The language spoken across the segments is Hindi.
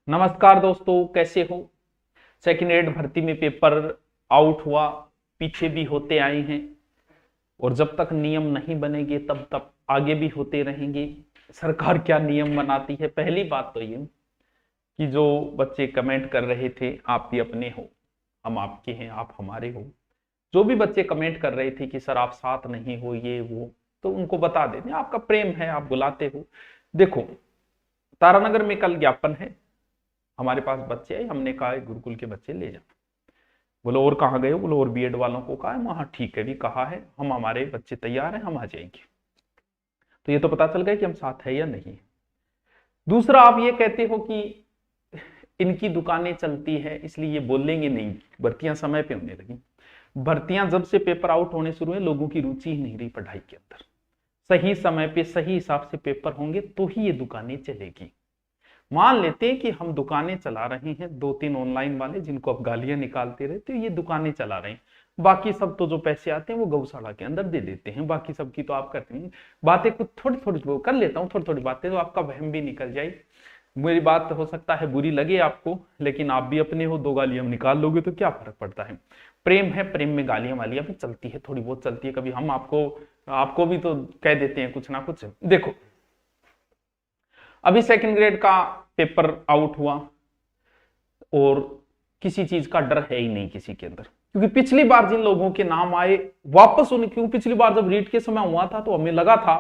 नमस्कार दोस्तों, कैसे हो। सेकेंड ग्रेड भर्ती में पेपर आउट हुआ, पीछे भी होते आए हैं और जब तक नियम नहीं बनेंगे तब तक आगे भी होते रहेंगे। सरकार क्या नियम बनाती है। पहली बात तो ये कि जो बच्चे कमेंट कर रहे थे, आप भी अपने हो, हम आपके हैं, आप हमारे हो। जो भी बच्चे कमेंट कर रहे थे कि सर आप साथ नहीं हो, ये वो, तो उनको बता देते हैं आपका प्रेम है, आप बुलाते हो। देखो, तारानगर में कल ज्ञापन है, हमारे पास बच्चे आए, हमने कहा गुरुकुल के बच्चे ले जाओ। बोलो और कहाँ गए हो, बोलो और बीएड वालों को कहा है। वहां ठीक है, भी कहा है, हम हमारे बच्चे तैयार हैं, हम आ जाएंगे। तो ये तो पता चल गया कि हम साथ है या नहीं। दूसरा, आप ये कहते हो कि इनकी दुकानें चलती है इसलिए ये बोलेंगे नहीं, भर्तियां समय पे होने लगी। भर्तियां जब से पेपर आउट होने शुरू हुए, लोगों की रुचि ही नहीं रही पढ़ाई के अंदर। सही समय पे सही हिसाब से पेपर होंगे तो ही ये दुकानें चलेगी। मान लेते हैं कि हम दुकानें चला रहे हैं, 2-3 ऑनलाइन वाले जिनको आप गालियां निकालते रहते हो, ये दुकानें चला रहे हैं। बाकी सब तो जो पैसे आते हैं वो गौशाला के अंदर दे देते हैं। बाकी सब की तो आप करते हैं बातें, कुछ थोड़ी थोड़ी कर लेता हूँ, थोड़ी थोड़ी बातें, तो आपका वहम भी निकल जाए। मेरी बात हो सकता है बुरी लगे आपको, लेकिन आप भी अपने हो, 2 गालियां निकाल लोगे तो क्या फर्क पड़ता है। प्रेम है, प्रेम में गालियां वालियां भी चलती है, थोड़ी बहुत चलती है। कभी हम आपको आपको भी तो कह देते हैं कुछ ना कुछ। देखो, अभी सेकंड ग्रेड का पेपर आउट हुआ और किसी चीज का डर है ही नहीं किसी के अंदर, क्योंकि पिछली बार जिन लोगों के नाम आए वापस उन, क्यों पिछली बार जब रीट के समय हुआ था तो हमें लगा था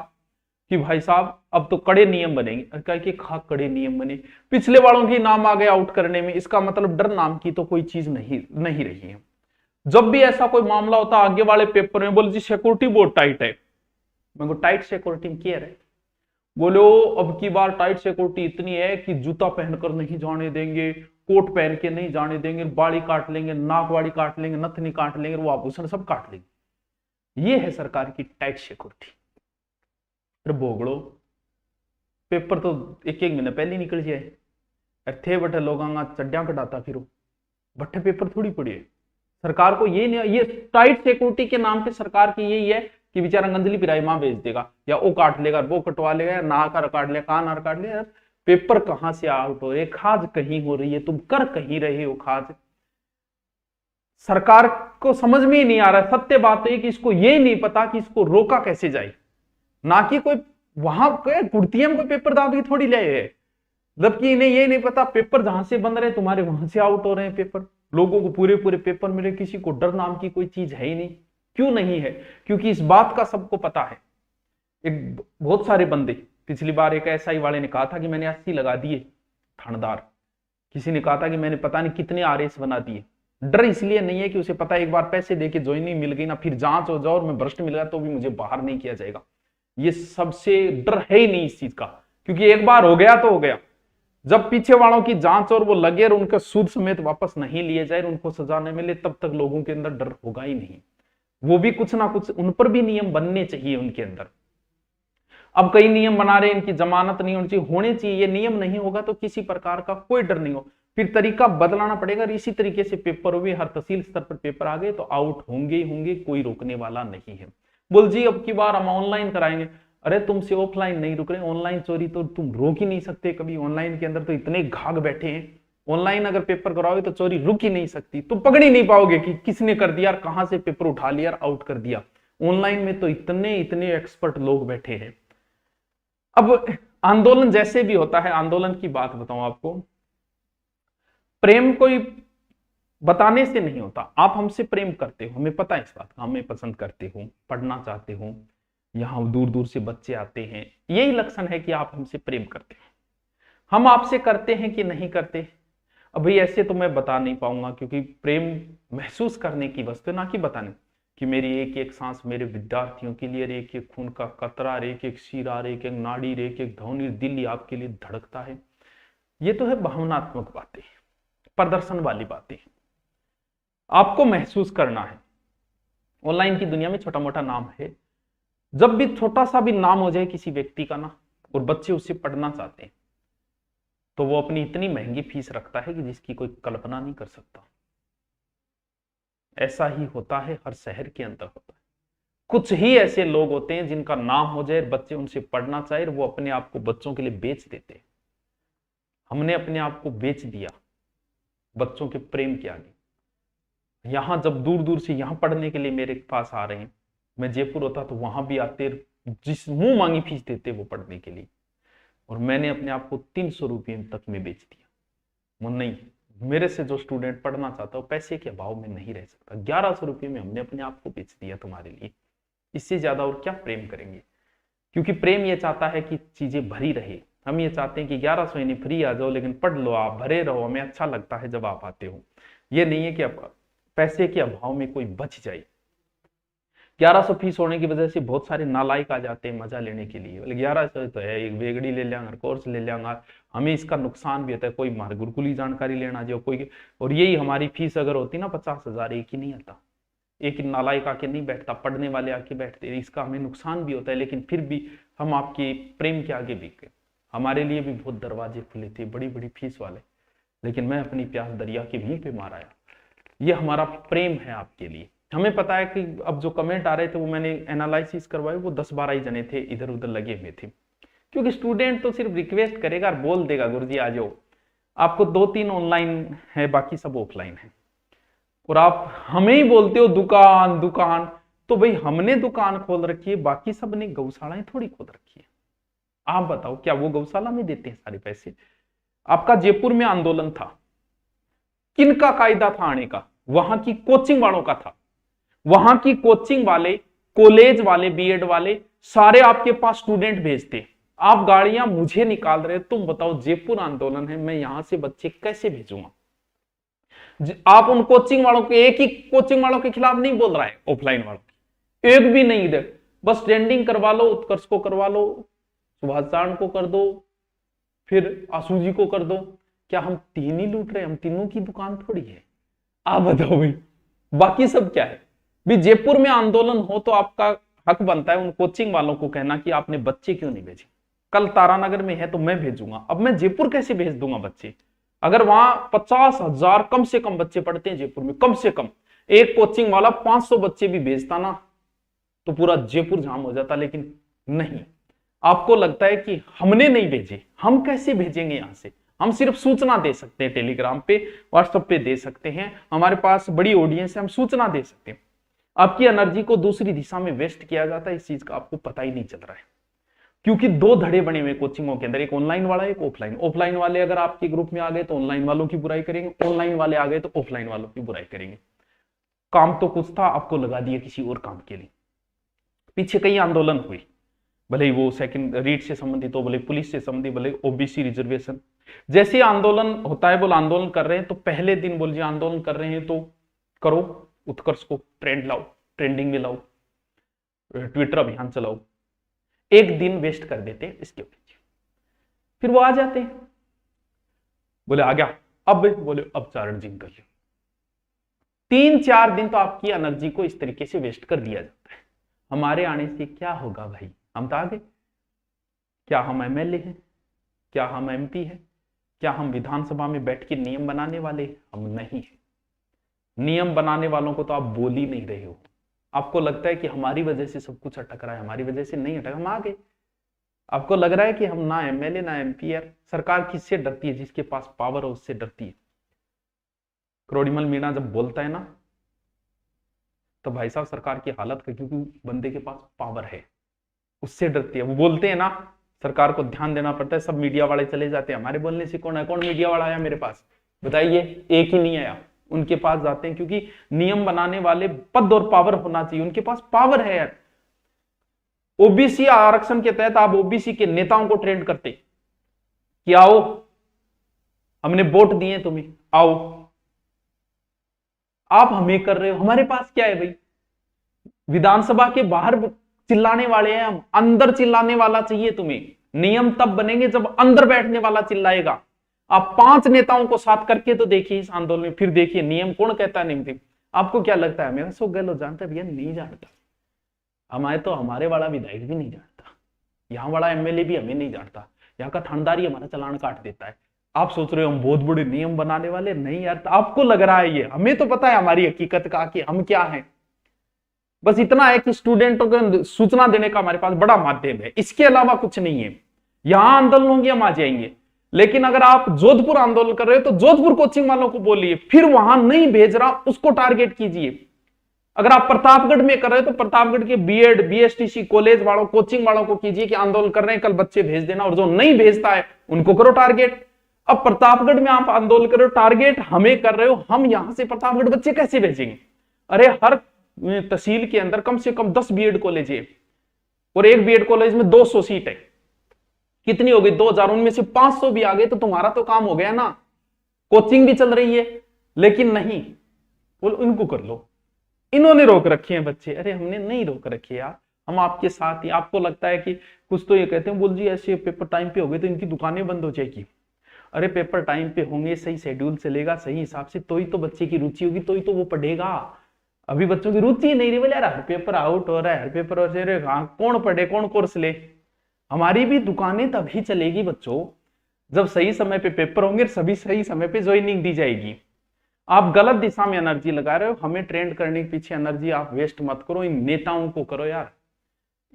कि भाई साहब अब तो कड़े नियम बनेंगे। क्या कि कड़े नियम बने, पिछले वालों के नाम आ गए आउट करने में, इसका मतलब डर नाम की तो कोई चीज नहीं नहीं रही है। जब भी ऐसा कोई मामला होता आगे वाले पेपर में, बोल जी सिक्योरिटी बहुत टाइट है। मैं टाइट सिक्योरिटी में क्या है, बोलो अब की बार टाइट सिक्योरिटी इतनी है कि जूता पहनकर नहीं जाने देंगे, कोट पहन के नहीं जाने देंगे, बाड़ी काट लेंगे, नाक वाड़ी काट लेंगे, नथनी काट लेंगे, वो आभूषण सब काट लेंगे। ये है सरकार की टाइट सिक्योरिटी। फिर भोगड़ो, पेपर तो एक एक महीने पहले निकल जाए। थे बटे लोग चड्डिया कटाता फिर बट्टे पेपर थोड़ी पड़ी है। सरकार को ये नहीं, ये टाइट सिक्योरिटी के नाम पे सरकार की यही है कि बेचारा गंदली पिराई मां भेज देगा, या वो काट लेगा, वो कटवा लेगा, या नाक काट लेगा, कान काट लेगा। पेपर कहां से आउट हो रहे, खाज कहीं हो रही है, तुम कर कहीं रहे हो खाज। सरकार को समझ में ही नहीं आ रहा। सत्य बात है कि इसको ये नहीं पता कि इसको रोका कैसे जाए। ना कि कोई वहां कुर्तियां में कोई पेपर दाब की थोड़ी ले है, जबकि इन्हें ये नहीं पता पेपर जहां से बन रहे हैं तुम्हारे वहां से आउट हो रहे हैं पेपर। लोगों को पूरे पूरे पेपर मिले, किसी को डर नाम की कोई चीज है ही नहीं। क्यों नहीं है? क्योंकि इस बात का सबको पता है। एक बहुत सारे बंदे, पिछली बार एक एसआई वाले ने कहा था कि मैंने 80 लगा दिए थानेदार, किसी ने कहा था कि मैंने पता नहीं कितने आरएस बना दिए। डर इसलिए नहीं है कि उसे पता है एक बार पैसे देके ज्वाइनिंग मिल गई ना, फिर जांच हो जाओ और मैं भ्रष्ट मिल गया तो भी मुझे बाहर नहीं किया जाएगा। ये सबसे डर है ही नहीं इस चीज का, क्योंकि एक बार हो गया तो हो गया। जब पीछे वालों की जांच और वो लगे और उनका सूद समेत वापस नहीं लिए जाए, उनको सजा नहीं मिले, तब तक लोगों के अंदर डर होगा ही नहीं। वो भी कुछ ना कुछ, उन पर भी नियम बनने चाहिए उनके अंदर। अब कई नियम बना रहे, इनकी जमानत नहीं होनी चाहिए। ये नियम नहीं होगा तो किसी प्रकार का कोई डर नहीं हो, फिर तरीका बदलाना पड़ेगा। इसी तरीके से पेपर भी हर तहसील स्तर पर पेपर आ गए तो आउट होंगे होंगे, कोई रोकने वाला नहीं है। बोल जी अब की बार हम ऑनलाइन कराएंगे। अरे तुमसे ऑफलाइन नहीं रुक रहे, ऑनलाइन चोरी तो तुम रोक ही नहीं सकते कभी। ऑनलाइन के अंदर तो इतने घाघ बैठे हैं, ऑनलाइन अगर पेपर कराओगे तो चोरी रुक ही नहीं सकती। तुम पकड़ ही नहीं पाओगे कि किसने कर दिया, कहां से पेपर उठा लिया, आउट कर दिया। ऑनलाइन में तो इतने इतने एक्सपर्ट लोग बैठे हैं। अब आंदोलन जैसे भी होता है, आंदोलन की बात बताऊं आपको, प्रेम कोई बताने से नहीं होता। आप हमसे प्रेम करते हो, हमें पता है इस बात का, हमें पसंद करते हो, पढ़ना चाहते हो, यहां दूर दूर से बच्चे आते हैं, यही लक्षण है कि आप हमसे प्रेम करते हैं। हम आपसे करते हैं कि नहीं करते, अभी ऐसे तो मैं बता नहीं पाऊंगा, क्योंकि प्रेम महसूस करने की वस्तु, ना कि बताने कि मेरी एक एक सांस मेरे विद्यार्थियों के लिए, एक एक खून का कतरा, एक एक शीरा, एक एक नाड़ी, एक एक धौनी, दिल ही आपके लिए धड़कता है। ये तो है भावनात्मक बातें, प्रदर्शन वाली बातें। आपको महसूस करना है। ऑनलाइन की दुनिया में छोटा मोटा नाम है, जब भी छोटा सा भी नाम हो जाए किसी व्यक्ति का ना, और बच्चे उससे पढ़ना चाहते हैं, तो वो अपनी इतनी महंगी फीस रखता है कि जिसकी कोई कल्पना नहीं कर सकता। ऐसा ही होता है, हर शहर के अंदर होता है। कुछ ही ऐसे लोग होते हैं जिनका नाम हो जाए, बच्चे उनसे पढ़ना चाहे, वो अपने आप को बच्चों के लिए बेच देते हैं। हमने अपने आप को बेच दिया बच्चों के प्रेम के आगे। यहां जब दूर दूर से यहां पढ़ने के लिए मेरे पास आ रहे हैं, मैं जयपुर होता तो वहां भी आते, जिस मुंह मांगी फीस देते वो पढ़ने के लिए, और मैंने अपने आप को 300 रुपये तक में बेच दिया। वो नहीं, मेरे से जो स्टूडेंट पढ़ना चाहता है वो पैसे के अभाव में नहीं रह सकता। 1100 रुपये में हमने अपने आप को बेच दिया तुम्हारे लिए, इससे ज्यादा और क्या प्रेम करेंगे? क्योंकि प्रेम ये चाहता है कि चीजें भरी रहे। हम ये चाहते हैं कि 1100 नहीं फ्री आ जाओ, लेकिन पढ़ लो, आप भरे रहो, हमें अच्छा लगता है जब आप आते हो। ये नहीं है कि पैसे के अभाव में कोई बच जाए। 1100 फीस होने की वजह से बहुत सारे नालायक आ जाते हैं मजा लेने के लिए, 1100 तो है, एक बेगड़ी ले लेंगे, कोर्स ले लेंगे, हमें इसका नुकसान भी होता है। कोई हमारे गुरुकुली जानकारी लेना जो कोई, और यही हमारी फीस अगर होती ना 50,000, एक ही नहीं आता, एक नालायक आके नहीं बैठता, पढ़ने वाले आके बैठते, इसका हमें नुकसान भी होता है। लेकिन फिर भी हम आपके प्रेम के आगे बिक गए। हमारे लिए भी बहुत दरवाजे खुले थे, बड़ी बड़ी फीस वाले, लेकिन मैं अपनी प्यास दरिया के मुंह पे मार आया। ये हमारा प्रेम है आपके लिए। हमें पता है कि अब जो कमेंट आ रहे थे वो मैंने एनालिसिस करवाए, वो 10-12 ही जने थे इधर उधर लगे हुए थे। क्योंकि स्टूडेंट तो सिर्फ रिक्वेस्ट करेगा और बोल देगा गुरुजी आ जाओ, आपको 2-3 ऑनलाइन है, बाकी सब ऑफलाइन है, और आप हमें ही बोलते हो दुकान दुकान। तो भाई हमने दुकान खोल रखी है, बाकी सब ने गौशालाएं थोड़ी खोल रखी है। आप बताओ क्या वो गौशाला में देते हैं सारे पैसे? आपका जयपुर में आंदोलन था, किनका कायदा था आने का? वहां की कोचिंग वालों का था। वहां की कोचिंग वाले, कॉलेज वाले, बीएड वाले सारे आपके पास स्टूडेंट भेजते। आप गाड़ियां मुझे निकाल रहे, तुम बताओ जयपुर आंदोलन है, मैं यहां से बच्चे कैसे भेजूंगा? आप उन कोचिंग वालों के, एक ही कोचिंग वालों के खिलाफ नहीं बोल रहा है, ऑफलाइन वालों की एक भी नहीं इधर, बस ट्रेंडिंग करवा लो, उत्कर्ष को करवा लो, सुभाष चारण को कर दो, फिर आशु जी को कर दो। क्या हम तीन ही लूट रहे? हम तीनों की दुकान थोड़ी है। आप बताओ भाई, बाकी सब क्या है? भी जयपुर में आंदोलन हो तो आपका हक बनता है उन कोचिंग वालों को कहना कि आपने बच्चे क्यों नहीं भेजे। कल तारानगर में है तो मैं भेजूंगा, अब मैं जयपुर कैसे भेज दूंगा बच्चे? अगर वहां 50,000 कम से कम बच्चे पढ़ते हैं जयपुर में, कम से कम एक कोचिंग वाला 500 बच्चे भी भेजता ना तो पूरा जयपुर जाम हो जाता। लेकिन नहीं, आपको लगता है कि हमने नहीं भेजे, हम कैसे भेजेंगे यहां से? हम सिर्फ सूचना दे सकते हैं, टेलीग्राम पे, व्हाट्सएप पे दे सकते हैं, हमारे पास बड़ी ऑडियंस है, हम सूचना दे सकते हैं। आपकी एनर्जी को दूसरी दिशा में वेस्ट किया जाता है, इस चीज का आपको पता ही नहीं चल रहा है। क्योंकि 2 धड़े बने हुए कोचिंगों के अंदर, एक ऑनलाइन वाला, एक ऑफलाइन। ऑफलाइन वाले अगर आपके ग्रुप में आ गए तो ऑनलाइन वालों की बुराई करेंगे, ऑनलाइन वाले आ गए तो ऑफलाइन वालों की बुराई करेंगे। काम तो कुछ था, आपको लगा दिया किसी और काम के लिए। पीछे कई आंदोलन हुई, भले ही वो सेकंड रीट से संबंधित हो, भले पुलिस से संबंधित, भले ओबीसी रिजर्वेशन। जैसे आंदोलन होता है, बोल आंदोलन कर रहे हैं तो पहले दिन बोल जी आंदोलन कर रहे हैं तो करो, उत्कर्ष को ट्रेंड लाओ, ट्रेंडिंग में लाओ, ट्विटर अभियान चलाओ। एक दिन वेस्ट कर देते हैं इसके पीछे, फिर वो आ जाते हैं, बोले आ गया, अब बोले अब चार्जिंग कर लो। 3-4 दिन तो आपकी एनर्जी को इस तरीके से वेस्ट कर दिया जाता है। हमारे आने से क्या होगा भाई? हम तो आगे, क्या हम एमएलए हैं? क्या हम एमपी हैं? क्या हम विधानसभा में बैठ के नियम बनाने वाले? हम नहीं है। नियम बनाने वालों को तो आप बोल ही नहीं रहे हो। आपको लगता है कि हमारी वजह से सब कुछ अटक रहा है, हमारी वजह से नहीं अटका, हम आ गए। आपको लग रहा है कि हम ना एमएलए ना एमपी है। सरकार किससे डरती है? जिसके पास पावर हो उससे डरती है। क्रोड़ीमल मीणा जब बोलता है ना तो भाई साहब सरकार की हालत का, क्योंकि बंदे के पास पावर है, उससे डरती है। वो बोलते हैं ना, सरकार को ध्यान देना पड़ता है, सब मीडिया वाले चले जाते हैं, हमारे बोलने से कौन है? कौन मीडिया वाला आया मेरे पास? बताइए, एक ही नहीं आया। उनके पास जाते हैं क्योंकि नियम बनाने वाले पद और पावर होना चाहिए, उनके पास पावर है यार। ओबीसी आरक्षण के तहत आप ओबीसी के नेताओं को ट्रेंड करते कि आओ हमने वोट दिए तुम्हें, आओ। आप हमें कर रहे हो, हमारे पास क्या है भाई? विधानसभा के बाहर चिल्लाने वाले हैं हम, अंदर चिल्लाने वाला चाहिए तुम्हें। नियम तब बनेंगे जब अंदर बैठने वाला चिल्लाएगा। आप 5 नेताओं को साथ करके तो देखिए इस आंदोलन में, फिर देखिए नियम कौन कहता है नियम। आपको क्या लगता है मेरा सो गहलोत जानता है? भैया नहीं जानता। हमारे तो हमारे वाला विधायक भी नहीं जानता, यहाँ वाला एमएलए भी हमें नहीं जानता, यहाँ का थानेदारी हमारा चालान काट देता है। आप सोच रहे हो हम बहुत बड़े नियम बनाने वाले? नहीं यार, तो आपको लग रहा है ये, हमें तो पता है हमारी हकीकत का कि हम क्या हैं। बस इतना है कि स्टूडेंटों को सूचना देने का हमारे पास बड़ा माध्यम है, इसके अलावा कुछ नहीं है। यहां आंदोलन होंगे हम आ जाएंगे, लेकिन अगर आप जोधपुर आंदोलन कर रहे हो तो जोधपुर कोचिंग वालों को बोलिए, फिर वहां नहीं भेज रहा उसको टारगेट कीजिए। अगर आप प्रतापगढ़ में कर रहे हो तो प्रतापगढ़ के बीएड बीएसटीसी कॉलेज वालों कोचिंग वालों को कीजिए कि आंदोलन कर रहे हैं कल बच्चे भेज देना, और जो नहीं भेजता है उनको करो टारगेट। अब प्रतापगढ़ में आप आंदोलन कर रहे हो, टारगेट हमें कर रहे हो, हम यहां से प्रतापगढ़ बच्चे कैसे भेजेंगे? अरे हर तहसील के अंदर कम से कम 10 बीएड कॉलेज है और एक बीएड कॉलेज में 200 सीट है, कितनी हो गई? 2000। उनमें से 500 भी आ गए तो तुम्हारा तो काम हो गया ना। कोचिंग भी चल रही है, लेकिन नहीं, बोलो इनको कर लो, इन्होंने रोक रखे हैं बच्चे। अरे हमने नहीं रोक रखे यार, हम आपके साथ ही। आपको लगता है कि कुछ तो ये कहते हैं बोल जी ऐसे पेपर टाइम पे हो गए तो इनकी दुकानें बंद हो जाएगी। अरे पेपर टाइम पे होंगे, सही शेड्यूल चलेगा, सही हिसाब से, तो ही तो बच्चे की रुचि होगी, तो ही तो वो पढ़ेगा। अभी बच्चों की रुचि नहीं रही, बोले यार हर पेपर आउट हो रहा है, हर पेपर हो रहा है, कौन पढ़े, कौन कोर्स ले। हमारी भी दुकानें तभी चलेगी बच्चों जब सही समय पे पेपर होंगे, सभी सही समय पे ज्वाइनिंग दी जाएगी। आप गलत दिशा में एनर्जी लगा रहे हो, हमें ट्रेंड करने के पीछे एनर्जी आप वेस्ट मत करो। इन नेताओं को करो यार,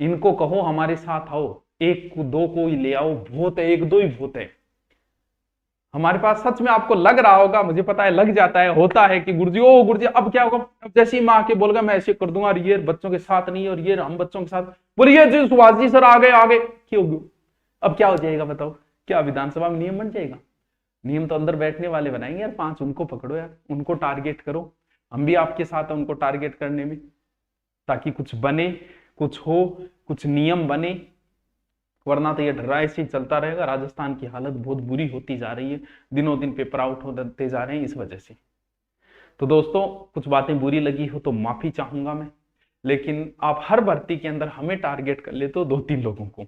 इनको कहो हमारे साथ आओ, एक को दो को ही ले आओ, बहुत है, एक दो ही बहुत है। हमारे पास सच में आपको लग रहा होगा, मुझे पता है लग जाता है, होता है कि गुरुजी ओ गुरुजी अब क्या होगा, अब जैसे ही माँ आके बोलेगा मैं ऐसे कर दूंगा, और ये बच्चों के साथ नहीं है और ये हम बच्चों के साथ, बोलिए जी सुभाष जी सर आगे आगे, क्यों अब क्या हो जाएगा बताओ? क्या विधानसभा में नियम बन जाएगा? नियम तो अंदर बैठने वाले बनाएंगे यार, 5 उनको पकड़ो यार, उनको टारगेट करो। हम भी आपके साथ हैं उनको टारगेट करने में, ताकि कुछ बने, कुछ हो, कुछ नियम बने, वरना तो ये डरा ऐसे ही चलता रहेगा। राजस्थान की हालत बहुत बुरी होती जा रही है, दिनों दिन पेपर आउट होते जा रहे हैं इस वजह से। तो दोस्तों कुछ बातें बुरी लगी हो तो माफी चाहूंगा मैं, लेकिन आप हर भर्ती के अंदर हमें टारगेट कर लेते हो, 2-3 लोगों को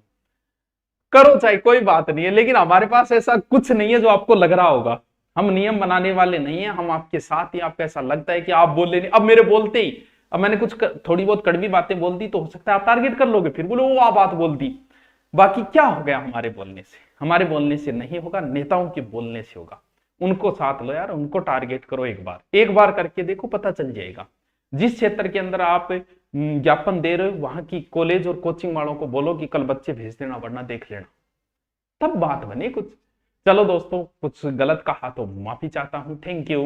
करो चाहे कोई बात नहीं है, लेकिन हमारे पास ऐसा कुछ नहीं है जो आपको लग रहा होगा। हम नियम बनाने वाले नहीं है, हम आपके साथ ही। आपको ऐसा लगता है कि आप बोले नहीं, अब मेरे बोलते ही अब मैंने कुछ थोड़ी बहुत कड़वी बातें बोल दी तो हो सकता है आप टारगेट कर लोगे, फिर बोलो वो आप बात बोल दी। बाकी क्या हो गया हमारे बोलने से? हमारे बोलने से नहीं होगा, नेताओं के बोलने से होगा। उनको साथ लो यार, उनको टारगेट करो, एक बार करके देखो, पता चल जाएगा। जिस क्षेत्र के अंदर आप ज्ञापन दे रहे हो वहां की कॉलेज और कोचिंग वालों को बोलो कि कल बच्चे भेज देना, वरना देख लेना, तब बात बने कुछ। चलो दोस्तों, कुछ गलत कहा तो माफी चाहता हूं। Thank you.